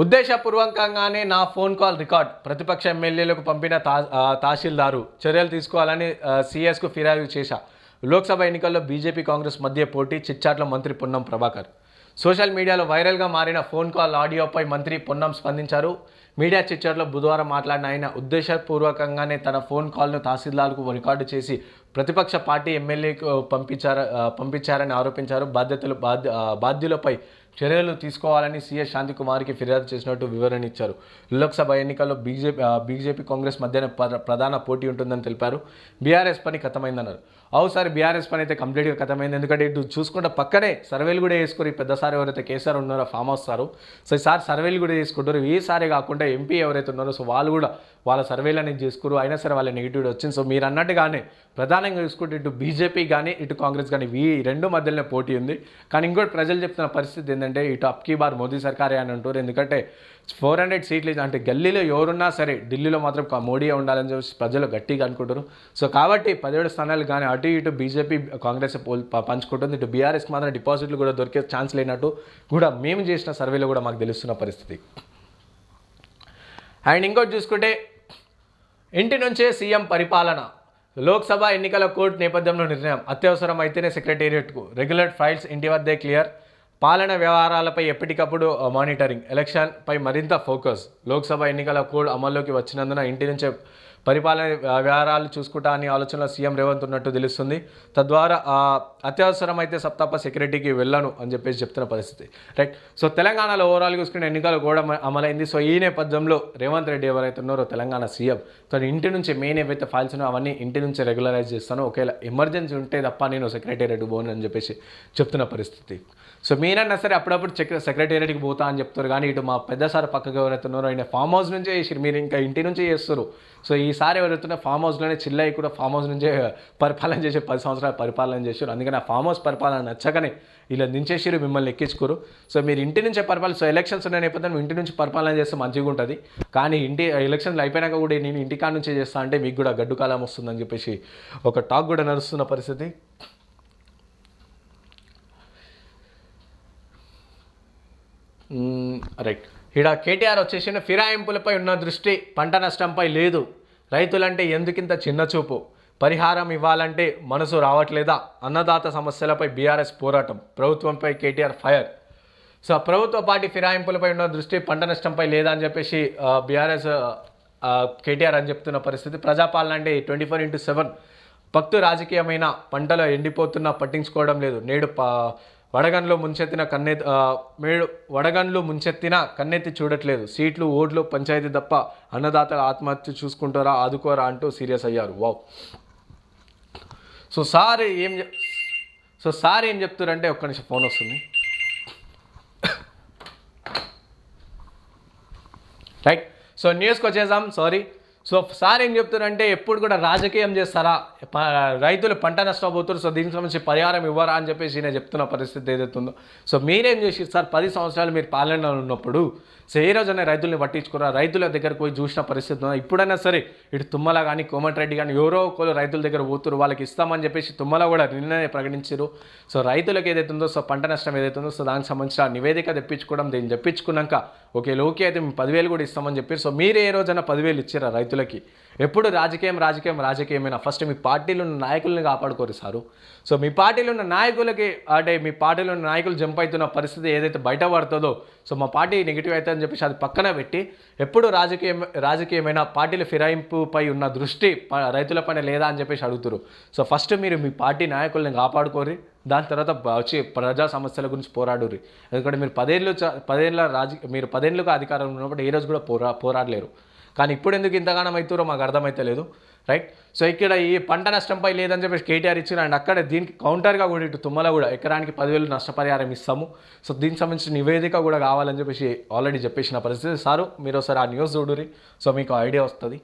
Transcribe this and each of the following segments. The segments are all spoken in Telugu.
ఉద్దేశపూర్వకంగానే నా ఫోన్ కాల్ రికార్డ్ ప్రతిపక్ష ఎమ్మెల్యేలకు పంపిన తహసీల్దారు చర్యలు తీసుకోవాలని సీఎస్కు ఫిర్యాదు చేశా. లోక్సభ ఎన్నికల్లో బీజేపీ కాంగ్రెస్ మధ్య పోటీ చిట్చాట్ల మంత్రి పొన్నం ప్రభాకర్. సోషల్ మీడియాలో వైరల్గా మారిన ఫోన్ కాల్ ఆడియోపై మంత్రి పొన్నం స్పందించారు. మీడియా చిట్చాట్లో బుధవారం మాట్లాడిన ఆయన ఉద్దేశపూర్వకంగానే తన ఫోన్ కాల్ను తహసీల్దార్కు రికార్డు చేసి ప్రతిపక్ష పార్టీ ఎమ్మెల్యేకు పంపించారని ఆరోపించారు. బాధ్యులపై చర్యలు తీసుకోవాలని సీఎస్ శాంతికుమార్కి ఫిర్యాదు చేసినట్టు వివరణ ఇచ్చారు. లోక్సభ ఎన్నికల్లో బీజేపీ కాంగ్రెస్ మధ్యన ప్రధాన పోటీ ఉంటుందని తెలిపారు. బీఆర్ఎస్ పని ఖతమైందన్నారు. అవుసారి బీఆర్ఎస్ పని అయితే కంప్లీట్గా ఖతమైంది. ఎందుకంటే ఇటు చూసుకుంటే పక్కనే సర్వేలు కూడా వేసుకుని పెద్దసారి ఎవరైతే కేసీఆర్ ఉన్నారో ఫామ్ హౌస్ సారు, సో ఈసారి సర్వేలు కూడా చేసుకుంటారు. ఈసారి కాకుండా ఎంపీ ఎవరైతే ఉన్నారో సో వాళ్ళు కూడా వాళ్ళ సర్వేలు అనేది చేసుకురు. అయినా సరే వాళ్ళ నెగిటివ్ వచ్చింది. సో మీరు అన్నట్టుగానే ప్రధానంగా చూసుకుంటే ఇటు బీజేపీ కానీ ఇటు కాంగ్రెస్ కానీ ఈ రెండు మధ్యలోనే పోటీ ఉంది. కానీ ఇంకోటి ప్రజలు చెప్తున్న పరిస్థితి ఏంటంటే ఇటు అప్కీ బార్ మోదీ సర్కారే అని అంటారు. ఎందుకంటే 400 సీట్లు అంటే గల్లీలో ఎవరున్నా సరే ఢిల్లీలో మాత్రం మోడీ ఉండాలని చెప్పి ప్రజలు గట్టిగా అనుకుంటారు. సో కాబట్టి 17 స్థానాలు కానీ అటు ఇటు బీజేపీ కాంగ్రెస్ పంచుకుంటుంది. ఇటు బీఆర్ఎస్కి మాత్రం డిపాజిట్లు కూడా దొరికే ఛాన్స్ లేనట్టు కూడా మేము చేసిన సర్వేలో కూడా మాకు తెలుస్తున్న పరిస్థితి. అండ్ ఇంకోటి చూసుకుంటే ఇంటి నుంచే సీఎం పరిపాలన. లోక్సభ ఎన్నికల కోడ్ నేపథ్యంలో నిర్ణయం. అత్యవసరం అయితేనే సెక్రటేరియట్కు, రెగ్యులర్ ఫైల్స్ ఇంటి వద్దే క్లియర్. పాలన వ్యవహారాలపై ఎప్పటికప్పుడు మానిటరింగ్. ఎలక్షన్పై మరింత ఫోకస్. లోక్సభ ఎన్నికల కోడ్ అమల్లోకి వచ్చినందున ఇంటి నుంచే పరిపాలన వ్యవహారాలు చూసుకుంటా అని ఆలోచనలో సీఎం రేవంత్ ఉన్నట్టు తెలుస్తుంది. తద్వారా అత్యవసరమైతే తప్ప సెక్యూరిటీకి వెళ్ళను అని చెప్పేసి చెప్తున్న పరిస్థితి. రైట్. సో తెలంగాణలో ఓవరాల్ చూసుకునే ఎన్నికలు కూడా అమలైంది. సో ఈ నేపథ్యంలో రేవంత్ రెడ్డి ఎవరైతే ఉన్నారో తెలంగాణ సీఎం తను ఇంటి నుంచి మెయిన్ ఏవైతే ఫైల్స్ ఉన్నాయో అవన్నీ ఇంటి నుంచి రెగ్యులరైజ్ చేస్తాను. ఒకవేళ ఎమర్జెన్సీ ఉంటే తప్ప నేను సెక్రటేరియట్ పోను అని చెప్పేసి చెప్తున్న పరిస్థితి. సో మీరన్నా సరే అప్పుడప్పుడు సెక్రటేరియట్కి పోతా అని చెప్తారు. కానీ ఇటు మా పెద్ద సార్ పక్కకు ఎవరైతే ఉన్నారో ఆయన ఫామ్ హౌస్ నుంచే చేసి మీరు ఇంకా ఇంటి నుంచే చేస్తారు. సో ఈసారి ఎవరైతే ఫామ్ హౌస్లోనే చిల్లయ్యి కూడా ఫామ్ హౌస్ నుంచే పరిపాలన చేసి 10 సంవత్సరాలు పరిపాలన చేశారు. అందుకని ఆ ఫామ్ హౌస్ పరిపాలన నచ్చకనే ఇలా దించేసారు, మిమ్మల్ని ఎక్కించుకోరు. సో మీరు ఇంటి నుంచే పరిపాలన. సో ఎలక్షన్స్ ఉన్న నేపథ్యం ఇంటి నుంచి పరిపాలన చేస్తే మంచిగా ఉంటుంది. కానీ ఎలక్షన్లు అయిపోయినాక కూడా నేను ఇంటికాడ నుంచే చేస్తా అంటే మీకు కూడా గడ్డు కాలం వస్తుందని చెప్పేసి ఒక టాక్ కూడా నడుస్తున్న పరిస్థితి. రైట్. ఇక్కడ కేటీఆర్ వచ్చేసిన ఫిరాయింపులపై ఉన్న దృష్టి పంట నష్టంపై లేదు. రైతులంటే ఎందుకింత చిన్న చూపు? పరిహారం ఇవ్వాలంటే మనసు రావట్లేదా? అన్నదాత సమస్యలపై బీఆర్ఎస్ పోరాటం. ప్రభుత్వంపై కేటీఆర్ ఫైర్. సో ప్రభుత్వ పార్టీ ఫిరాయింపులపై ఉన్న దృష్టి పంట నష్టంపై లేదా అని చెప్పేసి బీఆర్ఎస్ కేటీఆర్ అని చెప్తున్న పరిస్థితి. ప్రజాపాలన అంటే 24/7 భక్తు రాజకీయమైన పంటలో ఎండిపోతున్నా పట్టించుకోవడం లేదు. నేడు వడగండ్లు ముంచెత్తిన కన్నెత్తి చూడట్లేదు. సీట్లు ఓట్లు పంచాయతీ తప్ప అన్నదాతల ఆత్మహత్య చూసుకుంటారా ఆదుకోరా అంటూ సీరియస్ అయ్యారు. వావ్. సో సార్ ఏం చెప్తారంటే ఒక్క నిమిషం ఫోన్ వస్తుంది. రైట్. సో న్యూస్కి వచ్చేసాం. సారీ. సో సార్ ఏం చెప్తారంటే ఎప్పుడు కూడా రాజకీయం చేస్తారా, రైతులు పంట నష్టపోతారు, సో దీనికి సంబంధించి పరిహారం ఇవ్వరా అని చెప్పేసి నేను చెప్తున్న పరిస్థితి ఏదైతే ఉందో. సో మీరేం చేసి సార్ 10 సంవత్సరాలు మీరు పాలనలో ఉన్నప్పుడు సో ఏ రోజైనా రైతుల్ని పట్టించుకోరా? రైతుల దగ్గరకు పోయి చూసిన పరిస్థితి ఉందా? ఇప్పుడైనా సరే ఇటు తుమ్మల కానీ కోమటిరెడ్డి కానీ ఎవరో ఒకరు రైతుల దగ్గర పోతున్నారు, వాళ్ళకి ఇస్తామని చెప్పేసి తుమ్మల కూడా నిన్ననే ప్రకటించారు. సో రైతులకు ఏదైతే ఉందో సో పంట నష్టం ఏదైతే ఉందో సో దానికి సంబంధించిన నివేదిక తెప్పించుకోవడం, దీన్ని తెప్పించుకున్నాక ఓకే అయితే మేము 10,000 కూడా ఇస్తామని చెప్పారు. సో మీరు ఏ రోజైనా 10,000 ఇచ్చారా రైతులకి? ఎప్పుడు రాజకీయమైనా ఫస్ట్ మీ పార్టీలో ఉన్న నాయకుల్ని కాపాడుకోరు సారు. సో మీ పార్టీలో ఉన్న నాయకులకి అంటే మీ పార్టీలో ఉన్న నాయకులు జంప్ అవుతున్న పరిస్థితి ఏదైతే బయట పడుతుందో సో మా పార్టీ నెగిటివ్ అవుతుందని చెప్పేసి అది పక్కన పెట్టి ఎప్పుడు రాజకీయమైన పార్టీల ఫిరాయింపుపై ఉన్న దృష్టి రైతుల పైన లేదా అని చెప్పేసి అడుగుతారు. సో ఫస్ట్ మీరు మీ పార్టీ నాయకుల్ని కాపాడుకోరి, దాని తర్వాత వచ్చి ప్రజా సమస్యల గురించి పోరాడుర్రి. ఎందుకంటే మీరు 10 ఏళ్ళుగా అధికారంలో ఉన్నప్పుడు ఏ రోజు కూడా పోరాడలేరు. కానీ ఇప్పుడు ఎందుకు ఇంతగానం అవుతారో మాకు అర్థమైతే లేదు. రైట్. సో ఇక్కడ ఈ పంట నష్టంపై లేదని చెప్పేసి కేటీఆర్ ఇచ్చిన అండ్ అక్కడ దీనికి కౌంటర్గా కూడా ఇటు తుమ్మల కూడా ఎకరానికి 10,000 నష్టపరిహారం ఇస్తాము, సో దీనికి సంబంధించిన నివేదిక కూడా కావాలని చెప్పేసి ఆల్రెడీ చెప్పేసిన పరిస్థితి. సారు మీరు ఒకసారి ఆ న్యూస్ చూడుర్రి, సో మీకు ఐడియా వస్తుంది.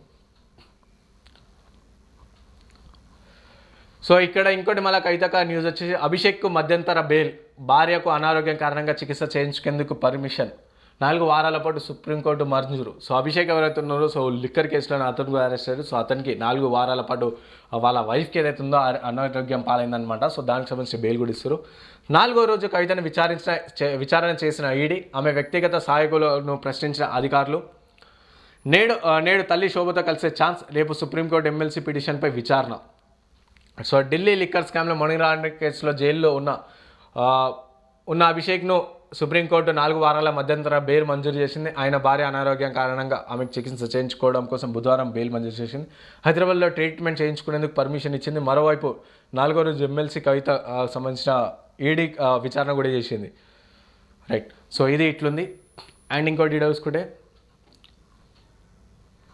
సో ఇక్కడ ఇంకోటి మళ్ళీ కైతక న్యూస్ వచ్చేసి అభిషేక్కు మధ్యంతర బెయిల్. భార్యకు అనారోగ్యం కారణంగా చికిత్స చేయించుకేందుకు పర్మిషన్. 4 వారాల పాటు సుప్రీంకోర్టు మంజూరు. సో అభిషేక్ ఎవరైతే ఉన్నారో సో లిక్కర్ కేసులో అతను కూడా అరెస్ట్ అయ్యారు. సో అతనికి 4 వారాల పాటు వాళ్ళ వైఫ్కి ఏదైతే ఉందో అనారోగ్యం పాలైందనమాట. సో దానికి సంబంధించి బెయిల్ కూడా ఇస్తారు. 4వ రోజు కవితను విచారణ చేసిన ఈడీ ఆమె వ్యక్తిగత సహాయకులను ప్రశ్నించిన అధికారులు. నేడు తల్లి శోభతో కలిసే ఛాన్స్, రేపు సుప్రీంకోర్టు ఎమ్మెల్సీ పిటిషన్పై విచారణ. సో ఢిల్లీ లిక్కర్ స్కామ్లో మనీ లాండరింగ్ కేసులో జైల్లో ఉన్న అభిషేక్ను సుప్రీంకోర్టు 4 వారాల మధ్యంతర బెయిల్ మంజూరు చేసింది. ఆయన భార్య అనారోగ్యం కారణంగా ఆమెకు చికిత్స చేయించుకోవడం కోసం బుధవారం బెయిల్ మంజూరు చేసింది. హైదరాబాద్లో ట్రీట్మెంట్ చేయించుకునేందుకు పర్మిషన్ ఇచ్చింది. మరోవైపు 4వ రోజు ఎమ్మెల్సీ కవిత సంబంధించిన ఈడీ విచారణ కూడా చేసింది. రైట్. సో ఇది ఇట్లుంది. అండ్ ఇంకోటి చూసుకుంటే